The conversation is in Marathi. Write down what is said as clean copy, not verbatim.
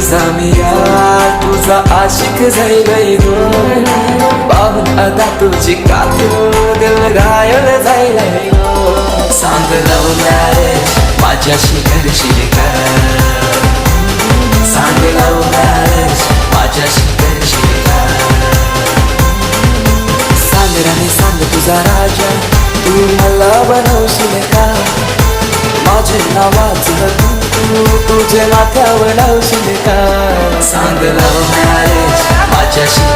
तुझा मी यार तुझा आशिक जाई गो पाहून आता तुझी कातू दिल घायल जाईल गो सांग लव्ह मॅरेज माझ्याशी करशील का सांग लव्ह मॅरेज माझ्याशी करशील का सांग राणी सांग तुझा राजा तू मला बनवशील का माझे नावाचं तू तुझे माथ्यावर लावशील का सांग लव्ह मॅरेज माझ्याशी